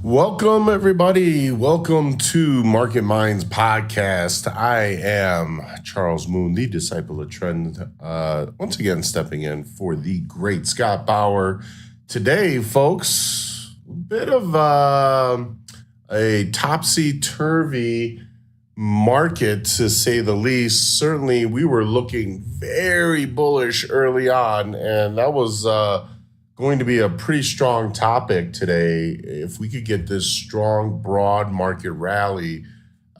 Welcome, everybody. Welcome to Market Minds Podcast. I am Charles Moon, the disciple of trend, once again stepping in for the great Scott Bauer. Today, folks, a bit of a topsy-turvy market, to say the least. Certainly, we were looking very bullish early on, and that was going to be a pretty strong topic today. If we could get this strong, broad market rally,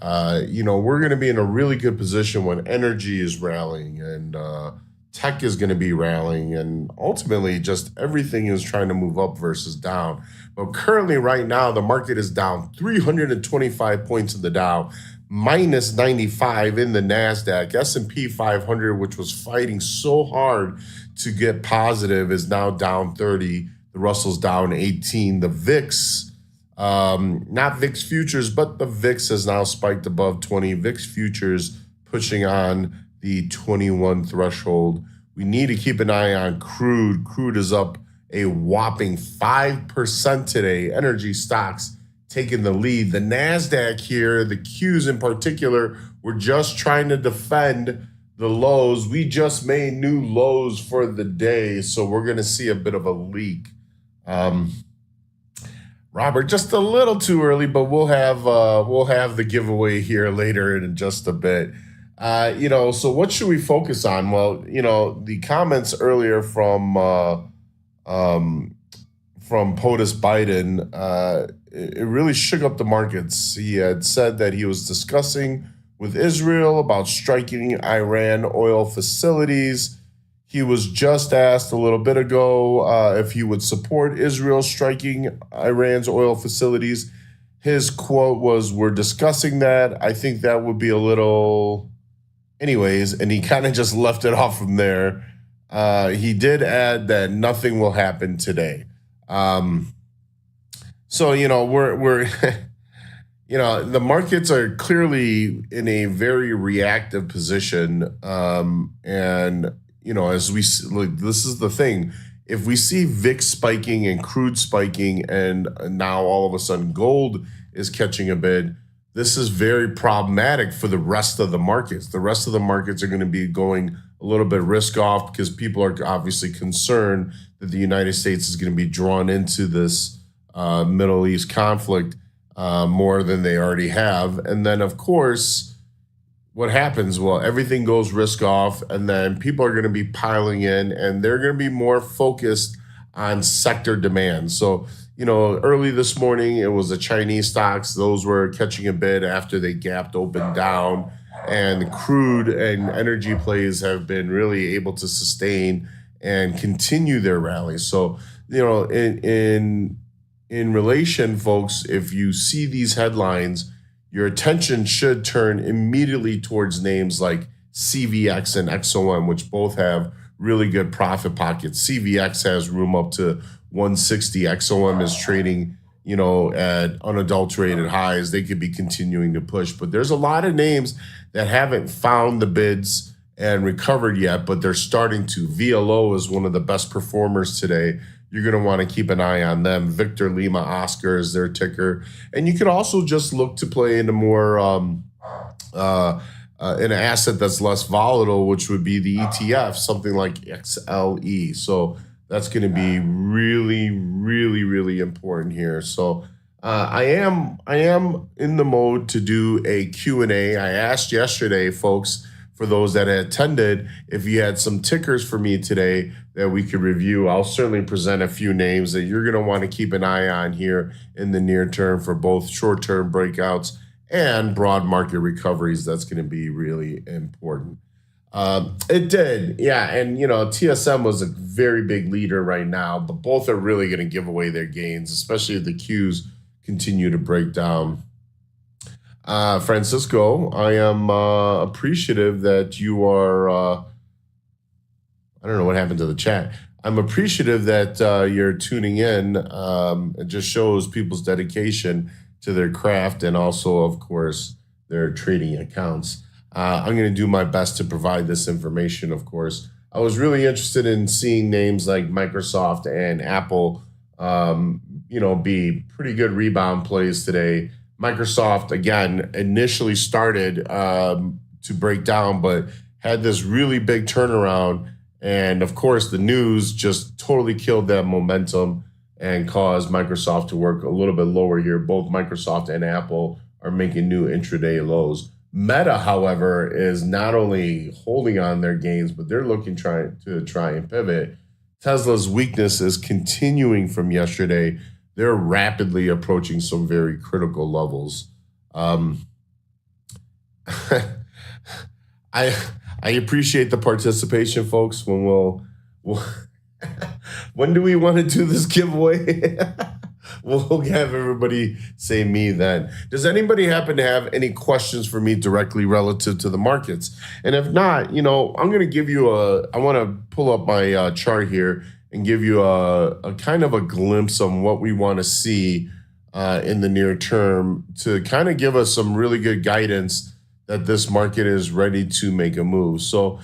we're going to be in a really good position when energy is rallying and tech is going to be rallying, and ultimately just everything is trying to move up versus down. But currently, right now, the market is down 325 points in the Dow, minus 95 in the NASDAQ. S&P 500, which was fighting so hard to get positive, is now down 30. The Russell's down 18. The VIX, not VIX futures, but the VIX has now spiked above 20. VIX futures pushing on the 21 threshold. We need to keep an eye on crude. Crude is up a whopping 5% today. Energy stocks taking the lead. The NASDAQ here, the Qs in particular, we're just trying to defend the lows. We just made new lows for the day, so we're going to see a bit of a leak. Robert, just a little too early, but we'll have the giveaway here later in just a bit. So what should we focus on? Well, the comments earlier from POTUS Biden, it really shook up the markets. He had said that he was discussing with Israel about striking Iran oil facilities. He was just asked a little bit ago if he would support Israel striking Iran's oil facilities. His quote was, "We're discussing that. I think that would be a little..." Anyways, and he kind of just left it off from there. He did add that nothing will happen today. We're the markets are clearly in a very reactive position. As we look, this is the thing. If we see VIX spiking and crude spiking, and now all of a sudden gold is catching a bid, this is very problematic for the rest of the markets. The rest of the markets are going to be going a little bit risk off because people are obviously concerned that the United States is going to be drawn into this Middle East conflict more than they already have. And then, of course, what happens? Well, everything goes risk off, and then people are going to be piling in, and they're going to be more focused on sector demand. So, early this morning, it was the Chinese stocks. Those were catching a bid after they gapped open down, and crude and energy plays have been really able to sustain and continue their rally. So, in relation, folks, if you see these headlines, your attention should turn immediately towards names like CVX and XOM, which both have really good profit pockets. CVX has room up to 160. XOM is trading, at unadulterated highs. They could be continuing to push. But there's a lot of names that haven't found the bids and recovered yet, but they're starting to. VLO is one of the best performers today. You're going to want to keep an eye on them. Victor Lima Oscar is their ticker. And you could also just look to play into more an asset that's less volatile, which would be the ETF, something like XLE. So that's going to be really, really, really important here. So I am in the mode to do a Q&A. I asked yesterday, folks, for those that attended, if you had some tickers for me today that we could review. I'll certainly present a few names that you're going to want to keep an eye on here in the near term for both short-term breakouts and broad market recoveries. That's going to be really important. It did, yeah. And, TSM was a very big leader right now, but both are really going to give away their gains, especially if the Qs continue to break down. Francisco, I am appreciative that you are, I don't know what happened to the chat. I'm appreciative that you're tuning in. It just shows people's dedication to their craft and also, of course, their trading accounts. I'm going to do my best to provide this information, of course. I was really interested in seeing names like Microsoft and Apple be pretty good rebound plays today. Microsoft, again, initially started to break down, but had this really big turnaround. And of course, the news just totally killed that momentum and caused Microsoft to work a little bit lower here. Both Microsoft and Apple are making new intraday lows. Meta, however, is not only holding on their gains, but they're looking to try and pivot. Tesla's weakness is continuing from yesterday. They're rapidly approaching some very critical levels. I I appreciate the participation, folks. When do we want to do this giveaway? We'll have everybody say me then. Does anybody happen to have any questions for me directly relative to the markets? And if not, I'm going to give you I want to pull up my chart here and give you a kind of a glimpse of what we want to see in the near term to kind of give us some really good guidance that this market is ready to make a move. So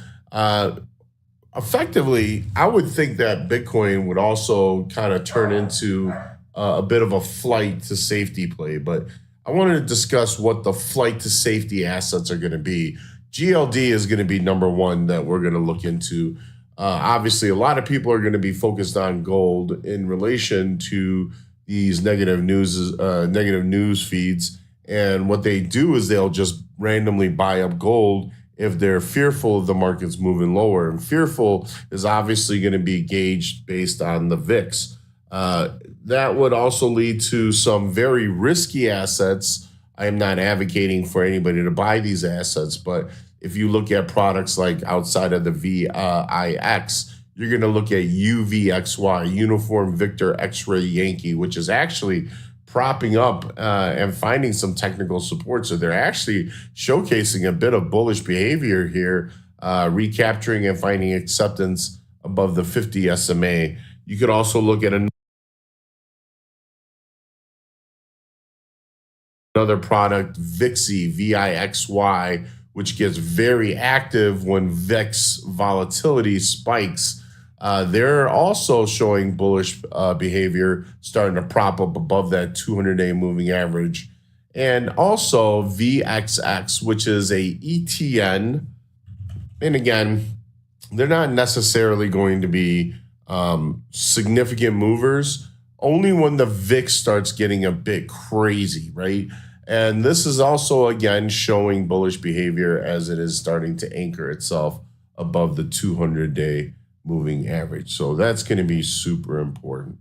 effectively, I would think that Bitcoin would also kind of turn into a bit of a flight to safety play. But I wanted to discuss what the flight to safety assets are going to be. GLD is going to be number one that we're going to look into. Obviously, a lot of people are going to be focused on gold in relation to these negative news feeds. And what they do is they'll just randomly buy up gold if they're fearful of the markets moving lower. And fearful is obviously going to be gauged based on the VIX. That would also lead to some very risky assets. I am not advocating for anybody to buy these assets, but if you look at products like outside of the VIX, you're going to look at UVXY, Uniform Victor X-Ray Yankee, which is actually propping up and finding some technical support. So they're actually showcasing a bit of bullish behavior here, recapturing and finding acceptance above the 50 SMA. You could also look at another product, VIXY, VIXY, which gets very active when VIX volatility spikes. They're also showing bullish behavior, starting to prop up above that 200-day moving average. And also VXX, which is a ETN. And again, they're not necessarily going to be significant movers, only when the VIX starts getting a bit crazy, right? And this is also, again, showing bullish behavior as it is starting to anchor itself above the 200-day moving average. So that's going to be super important.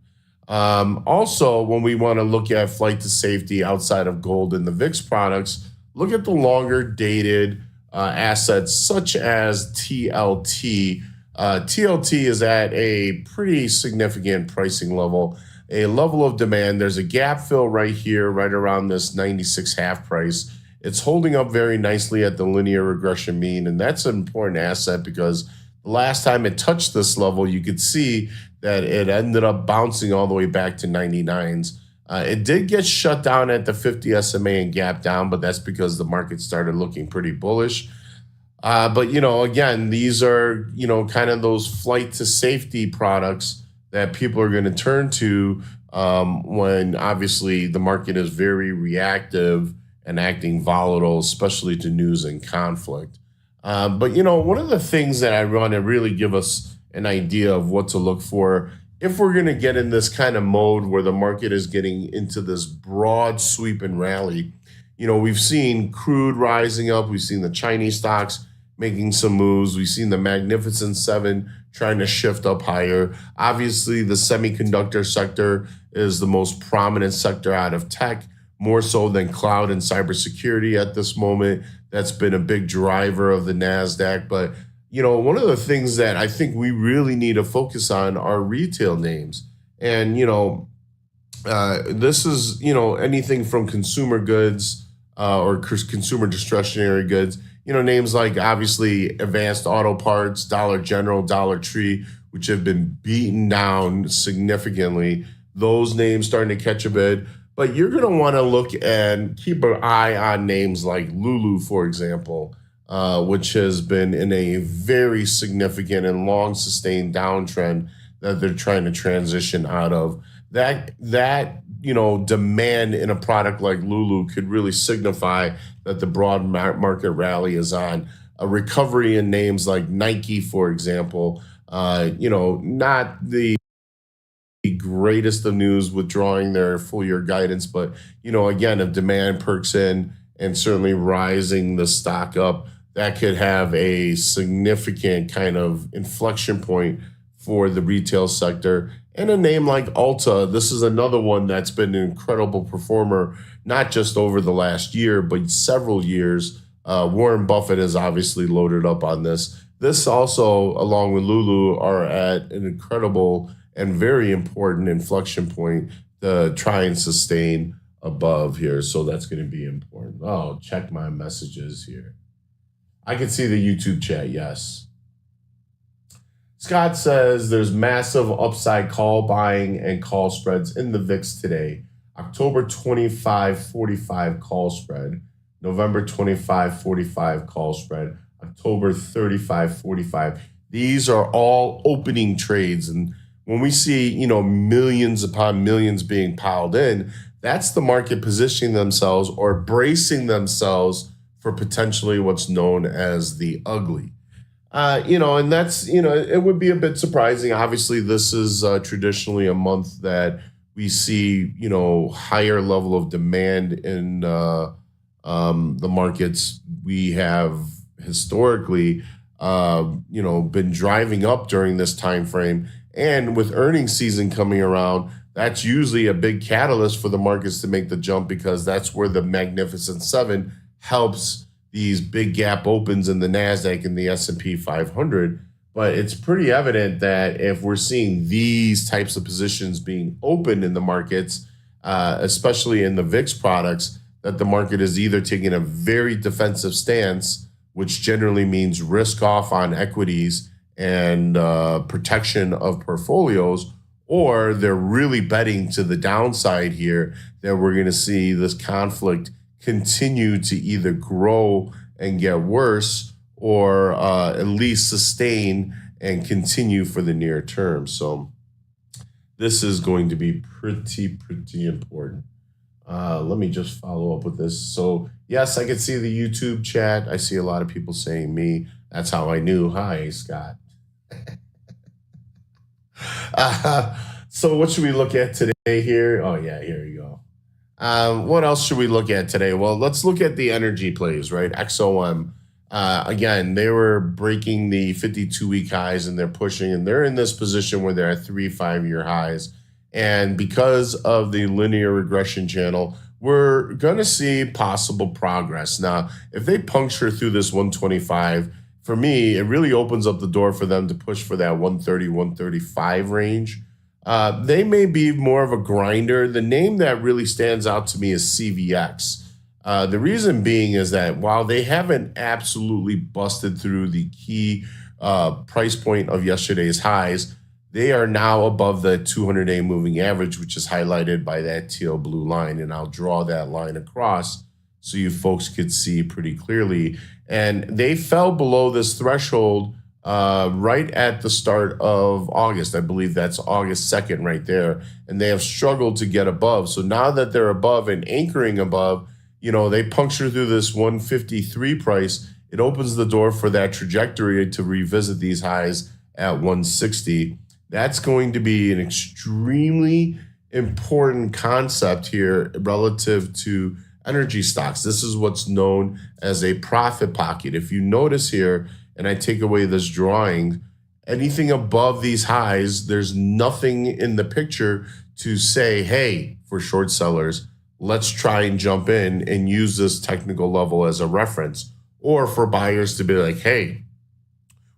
Also, when we want to look at flight to safety outside of gold and the VIX products, look at the longer dated assets such as TLT. TLT is at a pretty significant pricing level, a level of demand. There's a gap fill right here, right around this 96 half price. It's holding up very nicely at the linear regression mean, and that's an important asset because the last time it touched this level, you could see that it ended up bouncing all the way back to 99s. It did get shut down at the 50 SMA and gap down, but that's because the market started looking pretty bullish. But, again, these are, kind of those flight to safety products that people are going to turn to when obviously the market is very reactive and acting volatile, especially to news and conflict. But one of the things that I want to really give us an idea of what to look for if we're going to get in this kind of mode where the market is getting into this broad sweep and rally. We've seen crude rising up. We've seen the Chinese stocks making some moves. We've seen the Magnificent Seven trying to shift up higher. Obviously, the semiconductor sector is the most prominent sector out of tech, more so than cloud and cybersecurity at this moment. That's been a big driver of the NASDAQ. But, one of the things that I think we really need to focus on are retail names. And, this is, anything from consumer goods or consumer discretionary goods, names like obviously Advanced Auto Parts, Dollar General, Dollar Tree, which have been beaten down significantly. Those names starting to catch a bid. But you're going to want to look and keep an eye on names like Lulu, for example, which has been in a very significant and long sustained downtrend that they're trying to transition out of. that demand in a product like Lulu could really signify that the broad market rally is on. A recovery in names like Nike, for example, not the greatest of news withdrawing their full year guidance, but again, if demand perks in and certainly rising the stock up, that could have a significant kind of inflection point for the retail sector. And a name like Ulta, this is another one that's been an incredible performer, not just over the last year, but several years. Warren Buffett has obviously loaded up on this. This also, along with Lulu, are at an incredible and very important inflection point to try and sustain above here. So that's going to be important. Oh, check my messages here. I can see the YouTube chat, yes. Scott says there's massive upside call buying and call spreads in the VIX today. October 25.45 call spread, November 25.45 call spread, October 35.45. These are all opening trades. And when we see, millions upon millions being piled in, that's the market positioning themselves or bracing themselves for potentially what's known as the ugly. And that's, it would be a bit surprising. Obviously, this is traditionally a month that we see, higher level of demand in the markets. We have historically, been driving up during this time frame. And with earnings season coming around, that's usually a big catalyst for the markets to make the jump, because that's where the Magnificent Seven helps these big gap opens in the NASDAQ and the S&P 500. But it's pretty evident that if we're seeing these types of positions being opened in the markets, especially in the VIX products, that the market is either taking a very defensive stance, which generally means risk off on equities and protection of portfolios, or they're really betting to the downside here, that we're going to see this conflict continue to either grow and get worse, or at least sustain and continue for the near term. So this is going to be pretty important. Let me just follow up with this. So yes, I can see the YouTube chat. I see a lot of people saying me. That's how I knew. Hi, Scott. So what should we look at today here? Oh yeah, here you go. What else should we look at today? Well, let's look at the energy plays, right? XOM. Again, they were breaking the 52-week highs, and they're pushing, and they're in this position where they're at 3-5-year highs. And because of the linear regression channel, we're going to see possible progress. Now, if they puncture through this 125, for me, it really opens up the door for them to push for that 130, 135 range. They may be more of a grinder. The name that really stands out to me is CVX. The reason being is that while they haven't absolutely busted through the key price point of yesterday's highs, they are now above the 200-day moving average, which is highlighted by that teal blue line. And I'll draw that line across so you folks could see pretty clearly. And they fell below this threshold right at the start of August. I believe that's August 2nd right there. And they have struggled to get above. So now that they're above and anchoring above, they puncture through this 153 price. It opens the door for that trajectory to revisit these highs at 160. That's going to be an extremely important concept here relative to energy stocks. This is what's known as a profit pocket. If you notice here, and I take away this drawing, anything above these highs, there's nothing in the picture to say, hey, for short sellers, let's try and jump in and use this technical level as a reference. Or for buyers to be like, hey,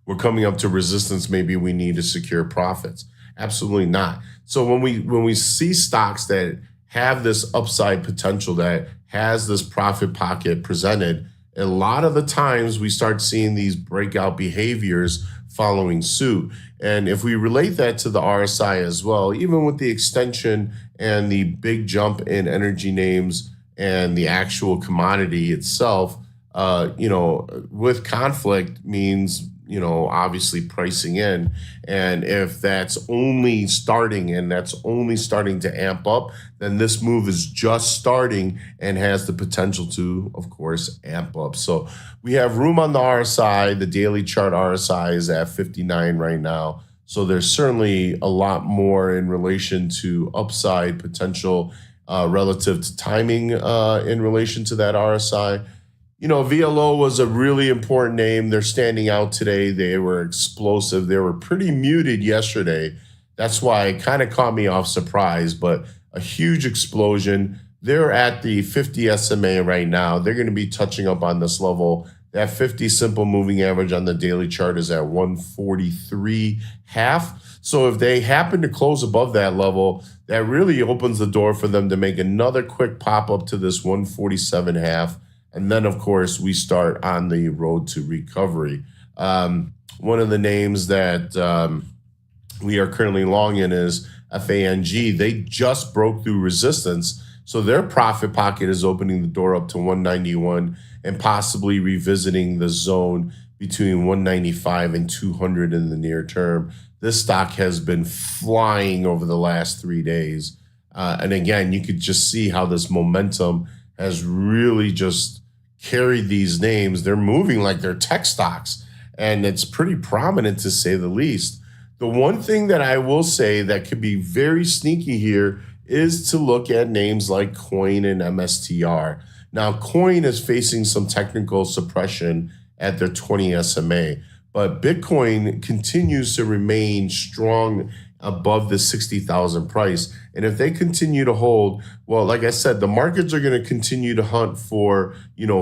we're coming up to resistance, maybe we need to secure profits. Absolutely not. So when we see stocks that have this upside potential, that has this profit pocket presented, a lot of the times we start seeing these breakout behaviors following suit. And if we relate that to the RSI as well, even with the extension and the big jump in energy names and the actual commodity itself, with conflict means obviously pricing in. And if that's only starting to amp up, then this move is just starting and has the potential to, of course, amp up. So we have room on the RSI. The daily chart RSI is at 59 right now. So there's certainly a lot more in relation to upside potential relative to timing in relation to that RSI. VLO was a really important name. They're standing out today. They were explosive. They were pretty muted yesterday. That's why it kind of caught me off surprise, but a huge explosion. They're at the 50 SMA right now. They're going to be touching up on this level. That 50 simple moving average on the daily chart is at 143.5. So if they happen to close above that level, that really opens the door for them to make another quick pop up to this 147.5. And then, of course, we start on the road to recovery. One of the names that we are currently long in is FANG. They just broke through resistance. So their profit pocket is opening the door up to 191 and possibly revisiting the zone between 195 and 200 in the near term. This stock has been flying over the last 3 days. And again, you could just see how this momentum has really just carried these names. They're moving like they're tech stocks, and it's pretty prominent to say the least. The one thing that I will say that could be very sneaky here is to look at names like Coin and MSTR. Now, Coin is facing some technical suppression at their 20 SMA, but Bitcoin continues to remain strong above the 60,000 price. And if they continue to hold, well, like I said, the markets are going to continue to hunt for,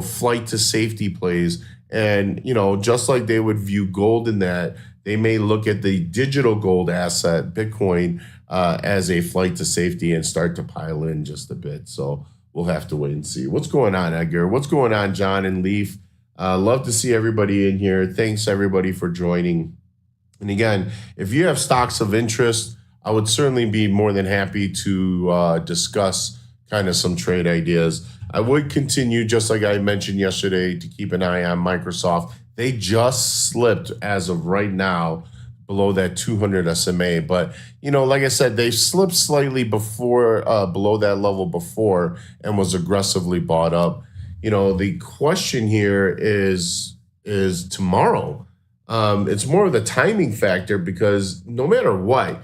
flight to safety plays. And, just like they would view gold in that, they may look at the digital gold asset, Bitcoin, as a flight to safety and start to pile in just a bit. So we'll have to wait and see. What's going on, Edgar? What's going on, John and Leaf? Love to see everybody in here. Thanks, everybody, for joining. And again, if you have stocks of interest, I would certainly be more than happy to discuss kind of some trade ideas. I would continue, just like I mentioned yesterday, to keep an eye on Microsoft. They just slipped as of right now below that 200 SMA. But, like I said, they slipped slightly before, below that level before, and was aggressively bought up. The question here is tomorrow. It's more of the timing factor, because no matter what,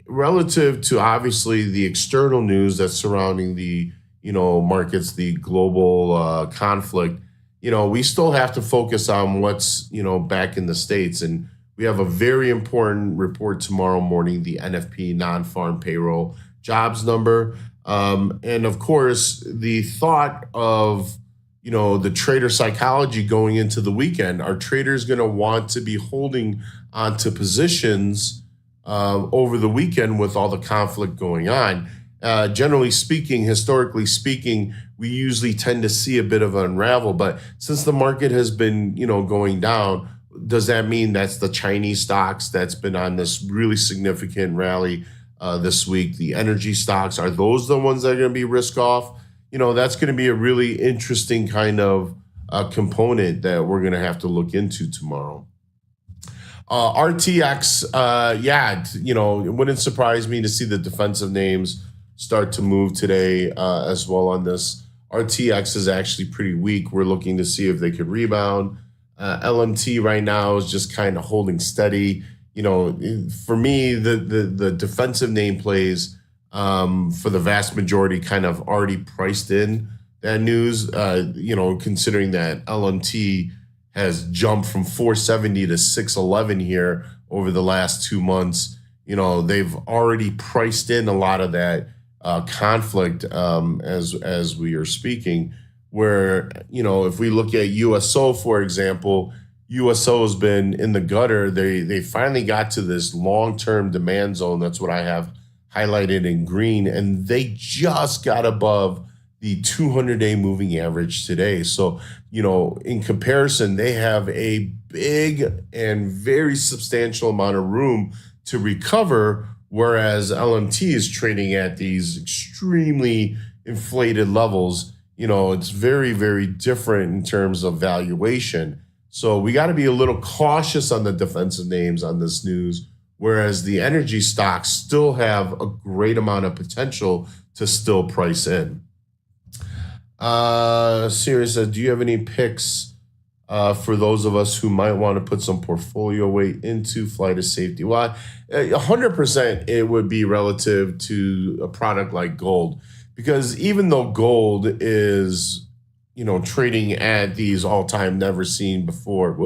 relative to obviously the external news that's surrounding the, markets, the global conflict, we still have to focus on what's, back in the States. And we have a very important report tomorrow morning, the NFP non-farm payroll jobs number. And of course, the thought of, the trader psychology going into the weekend. Are traders going to want to be holding onto positions over the weekend with all the conflict going on? Generally speaking, historically speaking, we usually tend to see a bit of an unravel. But since the market has been, going down, does that mean that's the Chinese stocks that's been on this really significant rally this week? The energy stocks, are those the ones that are going to be risk off? That's going to be a really interesting kind of component that we're going to have to look into tomorrow. RTX, it wouldn't surprise me to see the defensive names start to move today as well on this. RTX is actually pretty weak. We're looking to see if they could rebound. LMT right now is just kind of holding steady. For me, the defensive name plays for the vast majority kind of already priced in that news, considering that LMT has jumped from 470 to 611 here over the last 2 months. They've already priced in a lot of that conflict as we are speaking, where, if we look at USO, for example, USO has been in the gutter. They finally got to this long-term demand zone. That's what I have highlighted in green, and they just got above the 200-day moving average today. So, in comparison, they have a big and very substantial amount of room to recover, whereas LMT is trading at these extremely inflated levels. It's very, very different in terms of valuation. So we got to be a little cautious on the defensive names on this news, whereas the energy stocks still have a great amount of potential to still price in. Sirius said, do you have any picks for those of us who might want to put some portfolio weight into flight of safety? Well, 100% it would be relative to a product like gold, because even though gold is, trading at these all-time never seen before in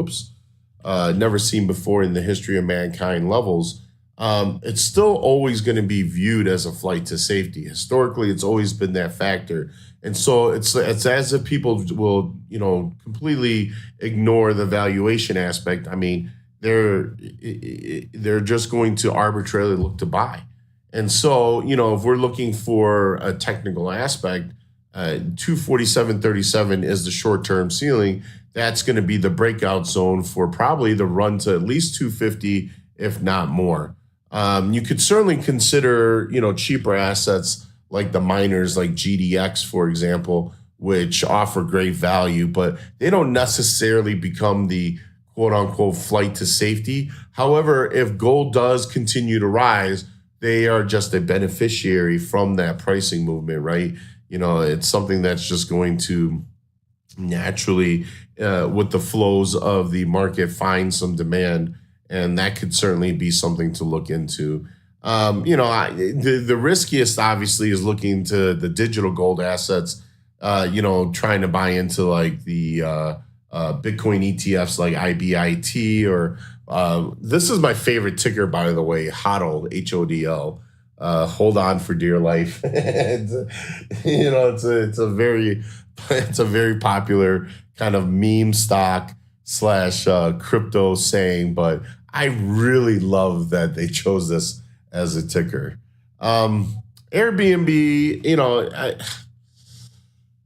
the history of mankind levels, it's still always going to be viewed as a flight to safety. Historically, it's always been that factor. And so it's as if people will, completely ignore the valuation aspect. I mean, they're just going to arbitrarily look to buy. And so, if we're looking for a technical aspect, 247.37 is the short-term ceiling. That's going to be the breakout zone for probably the run to at least 250, if not more. You could certainly consider, cheaper assets like the miners, like GDX, for example, which offer great value, but they don't necessarily become the quote-unquote flight to safety. However, if gold does continue to rise, they are just a beneficiary from that pricing movement, right? It's something that's just going to naturally, with the flows of the market, find some demand, and that could certainly be something to look into. The riskiest, obviously, is looking to the digital gold assets, trying to buy into like the Bitcoin ETFs like IBIT, or this is my favorite ticker, by the way, HODL, HODL. Hold on for dear life. It's a very popular kind of meme stock / crypto saying, but I really love that they chose this as a ticker. Airbnb,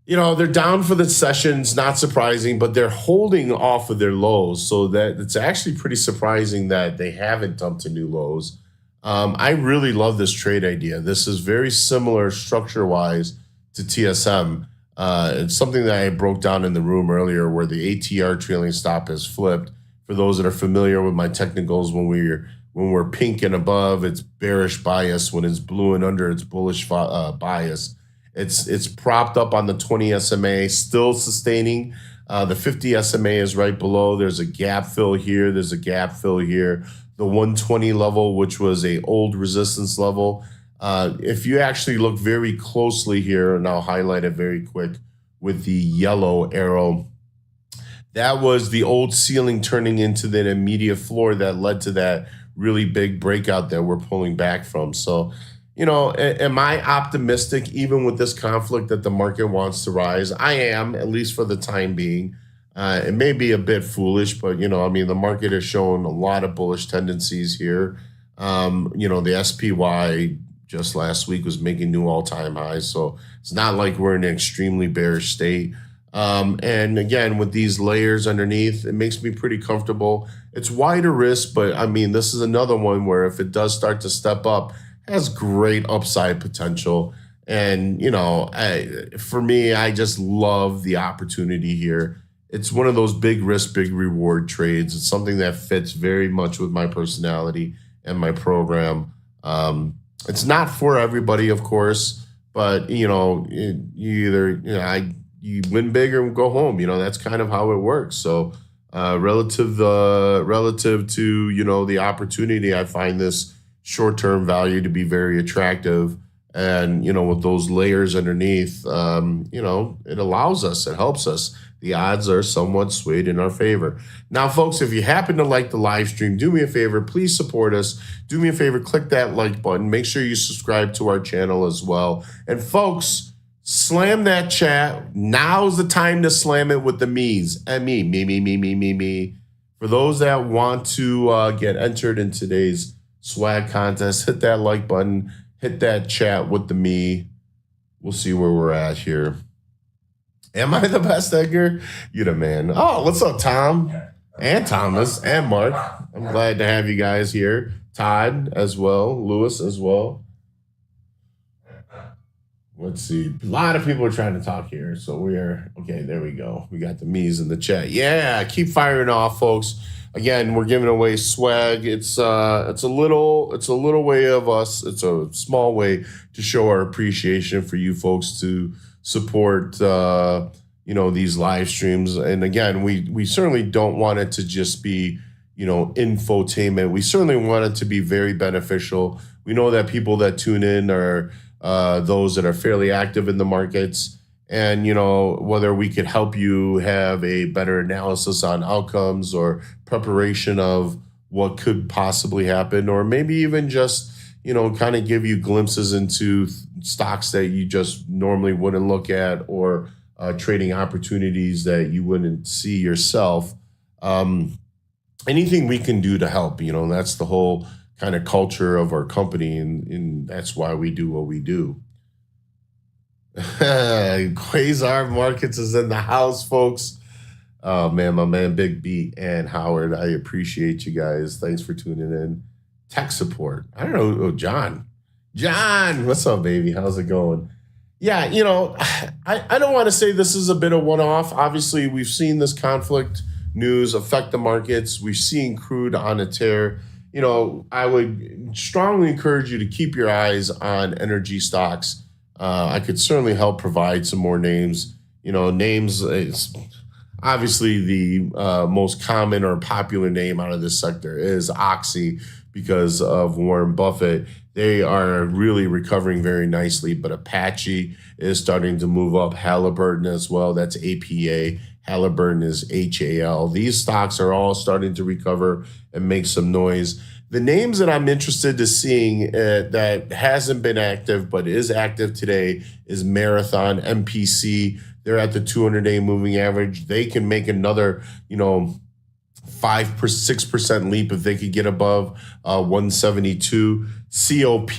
they're down for the sessions, not surprising, but they're holding off of their lows. So that it's actually pretty surprising that they haven't dumped to new lows. I really love this trade idea. This is very similar structure-wise to TSM. It's something that I broke down in the room earlier, where the ATR trailing stop has flipped. For those that are familiar with my technicals, when we're pink and above, it's bearish bias. When it's blue and under, it's bullish bias. It's propped up on the 20 SMA, still sustaining. The 50 SMA is right below. There's a gap fill here. There's a gap fill here. The 120 level, which was a old resistance level. If you actually look very closely here, and I'll highlight it very quick with the yellow arrow, that was the old ceiling turning into the immediate floor that led to that really big breakout that we're pulling back from. So, am I optimistic even with this conflict that the market wants to rise? I am, at least for the time being. It may be a bit foolish, but, the market has shown a lot of bullish tendencies here. The SPY just last week was making new all-time highs. So it's not like we're in an extremely bearish state. And again, with these layers underneath, it makes me pretty comfortable. It's wider risk, but this is another one where if it does start to step up, has great upside potential. And, for me, I just love the opportunity here. It's one of those big risk, big reward trades. It's something that fits very much with my personality and my program. It's not for everybody, of course, but, you win big or go home. That's kind of how it works. So relative to, the opportunity, I find this short-term value to be very attractive. And, with those layers underneath, it allows us, it helps us. The odds are somewhat swayed in our favor. Now, folks, if you happen to like the live stream, do me a favor, please support us. Do me a favor, click that like button. Make sure you subscribe to our channel as well. And folks, slam that chat. Now's the time to slam it with the me's. And me. For those that want to get entered in today's swag contest, hit that like button, hit that chat with the me. We'll see where we're at here. Am I the best, Edgar? You the man. Oh, what's up, Tom? And Thomas and Mark. I'm glad to have you guys here. Todd as well. Lewis as well. Let's see. A lot of people are trying to talk here. So we're okay. There we go. We got the me's in the chat. Yeah, keep firing off, folks. Again, we're giving away swag. It's a little way of us. It's a small way to show our appreciation for you folks to support these live streams. And again, we certainly don't want it to just be infotainment. We certainly want it to be very beneficial. We know that people that tune in are those that are fairly active in the markets, and whether we could help you have a better analysis on outcomes or preparation of what could possibly happen, or maybe even just kind of give you glimpses into stocks that you just normally wouldn't look at, or trading opportunities that you wouldn't see yourself. Anything we can do to help, that's the whole kind of culture of our company, and that's why we do what we do. Quasar Markets is in the house, folks. Oh man, my man Big B and Howard, I appreciate you guys. Thanks for tuning in. Tech support. I don't know. Oh, John, what's up, baby? How's it going? Yeah, I don't want to say this is a bit of one-off. Obviously, we've seen this conflict news affect the markets. We've seen crude on a tear. I would strongly encourage you to keep your eyes on energy stocks. I could certainly help provide some more names. Names is obviously the most common or popular name out of this sector is Oxy because of Warren Buffett. They are really recovering very nicely, but Apache is starting to move up. Halliburton as well. That's APA. Halliburton is HAL. These stocks are all starting to recover and make some noise. The names that I'm interested to seeing that hasn't been active but is active today is Marathon, MPC. They're at the 200-day moving average. They can make another, 6% leap if they could get above 172. COP,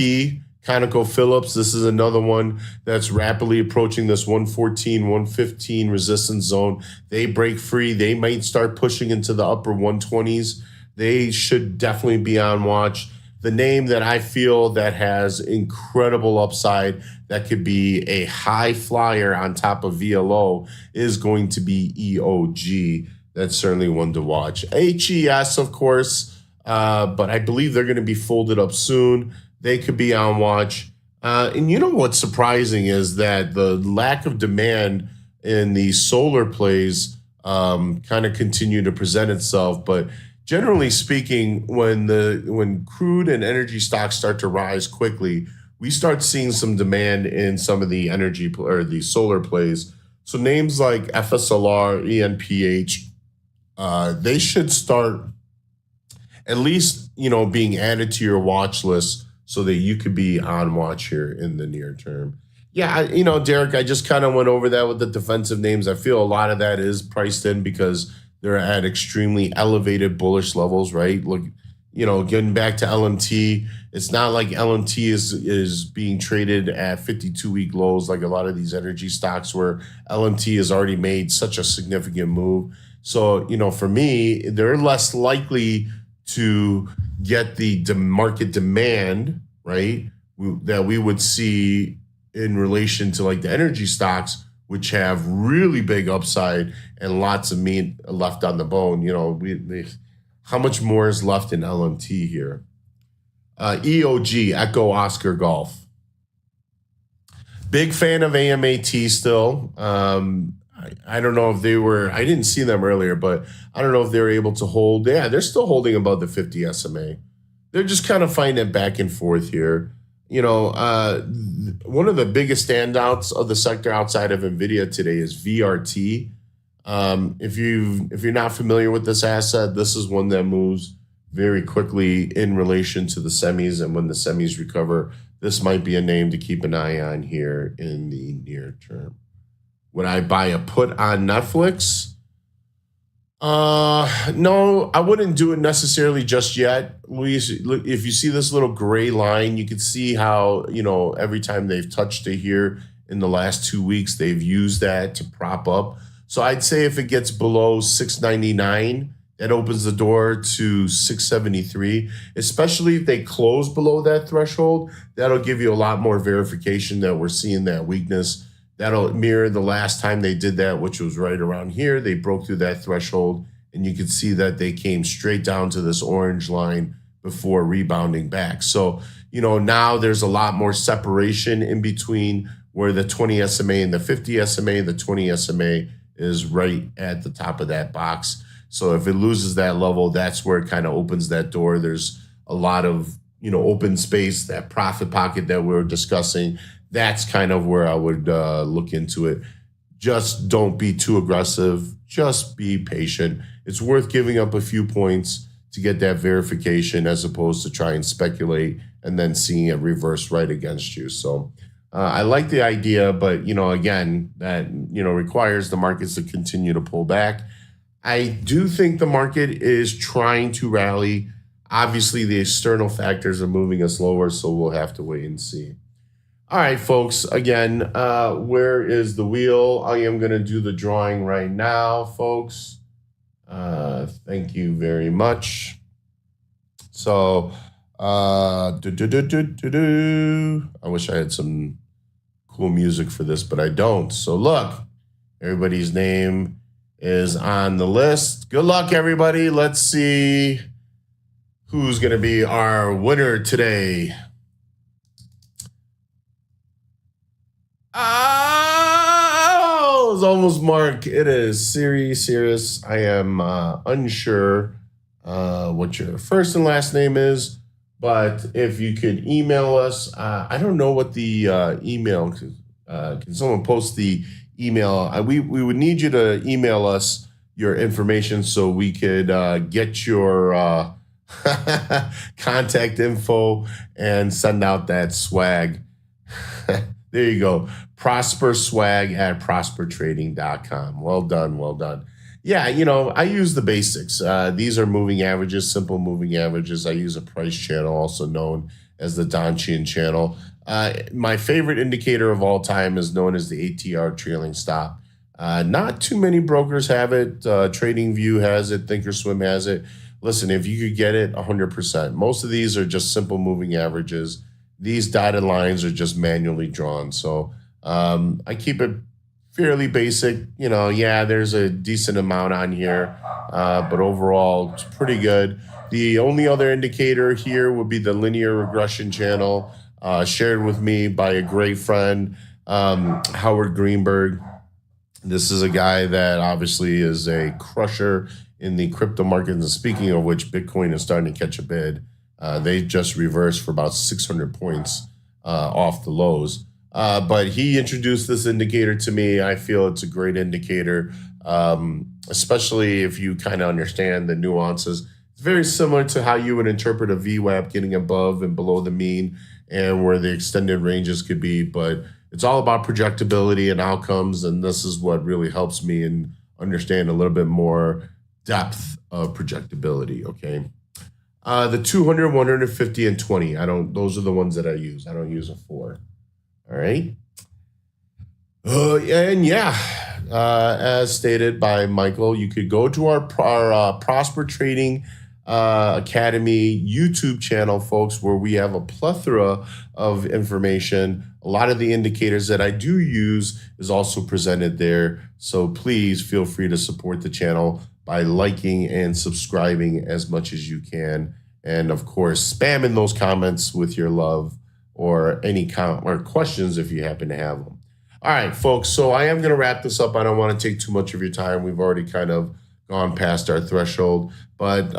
ConocoPhillips, this is another one that's rapidly approaching this 114, 115 resistance zone. They break free. They might start pushing into the upper 120s. They should definitely be on watch. The name that I feel that has incredible upside that could be a high flyer on top of VLO is going to be EOG. That's certainly one to watch. HES, of course, but I believe they're going to be folded up soon. They could be on watch. And what's surprising is that the lack of demand in the solar plays kind of continue to present itself. But generally speaking, when crude and energy stocks start to rise quickly, we start seeing some demand in some of the energy or the solar plays. So names like FSLR, ENPH, they should start at least, being added to your watch list so that you could be on watch here in the near term. Yeah, Derek, I just kind of went over that with the defensive names. I feel a lot of that is priced in because they're at extremely elevated bullish levels, right? Look, getting back to LMT, it's not like LMT is being traded at 52-week lows like a lot of these energy stocks where LMT has already made such a significant move. So, for me, they're less likely to get the market demand, right, that we would see in relation to like the energy stocks, which have really big upside and lots of meat left on the bone. How much more is left in LMT here? EOG, Echo Oscar Golf. Big fan of AMAT still. I don't know if I didn't see them earlier, but I don't know if they were able to hold. Yeah, they're still holding above the 50 SMA. They're just kind of fighting it back and forth here. One of the biggest standouts of the sector outside of NVIDIA today is VRT. If you're not familiar with this asset, this is one that moves very quickly in relation to the semis, and when the semis recover, this might be a name to keep an eye on here in the near term. Would I buy a put on Netflix? No, I wouldn't do it necessarily just yet. If you see this little gray line, you can see how, every time they've touched it here in the last 2 weeks, they've used that to prop up. So I'd say if it gets below 699, That opens the door to 673, especially if they close below that threshold. That'll give you a lot more verification that we're seeing that weakness. That'll mirror the last time they did that, which was right around here. They broke through that threshold, and you could see that they came straight down to this orange line before rebounding back. So, now there's a lot more separation in between where the 20 SMA and the 50 SMA. The 20 SMA is right at the top of that box. So if it loses that level, that's where it kind of opens that door. There's a lot of, open space, that profit pocket that we were discussing. That's kind of where I would look into it. Just don't be too aggressive. Just be patient. It's worth giving up a few points to get that verification as opposed to try and speculate and then seeing it reverse right against you. So I like the idea, but, again, that, requires the markets to continue to pull back. I do think the market is trying to rally. Obviously, the external factors are moving us lower, so we'll have to wait and see. All right, folks. Again, where is the wheel? I am going to do the drawing right now, folks. Thank you very much. So, I wish I had some cool music for this, but I don't. So, look, everybody's name is on the list. Good luck, everybody. Let's see who's going to be our winner today. Oh, it's almost Mark. It is serious. I am unsure what your first and last name is, but if you could email us, I don't know what the email. Can someone post the email? We would need you to email us your information so we could get your contact info and send out that swag. There you go. prosperswag@prospertrading.com. Well done. Yeah, I use the basics. These are moving averages, simple moving averages. I use a price channel, also known as the Donchian channel. My favorite indicator of all time is known as the ATR trailing stop. Not too many brokers have it. TradingView has it. Thinkorswim has it. Listen, if you could get it, 100%. Most of these are just simple moving averages. These dotted lines are just manually drawn. So I keep it fairly basic. There's a decent amount on here, but overall, it's pretty good. The only other indicator here would be the linear regression channel, shared with me by a great friend, Howard Greenberg. This is a guy that obviously is a crusher in the crypto market. And speaking of which, Bitcoin is starting to catch a bid. They just reversed for about 600 points off the lows. But he introduced this indicator to me. I feel it's a great indicator, especially if you kind of understand the nuances. It's very similar to how you would interpret a VWAP getting above and below the mean and where the extended ranges could be. But it's all about projectability and outcomes, and this is what really helps me in understand a little bit more depth of projectability, okay? The 200, 150, and 20, those are the ones that I use. I don't use a 4, all right? As stated by Michael, you could go to our Prosper Trading Academy YouTube channel, folks, where we have a plethora of information. A lot of the indicators that I do use is also presented there. So please feel free to support the channel by liking and subscribing as much as you can. And of course, spamming those comments with your love or any or questions if you happen to have them. All right, folks, so I am going to wrap this up. I don't want to take too much of your time. We've already kind of gone past our threshold, but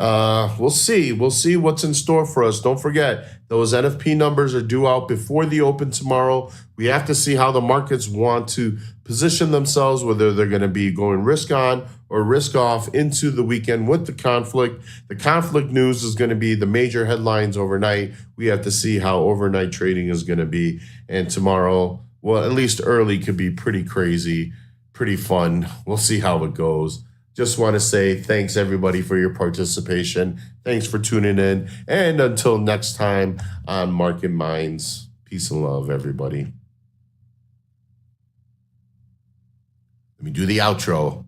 we'll see. We'll see what's in store for us. Don't forget, those NFP numbers are due out before the open tomorrow. We have to see how the markets want to position themselves, whether they're going to be going risk on or risk off into the weekend with the conflict. The conflict news is going to be the major headlines overnight. We have to see how overnight trading is going to be. And tomorrow, well, at least early, could be pretty crazy, pretty fun. We'll see how it goes. Just want to say thanks, everybody, for your participation. Thanks for tuning in. And until next time on Market Minds, peace and love, everybody. Let me do the outro.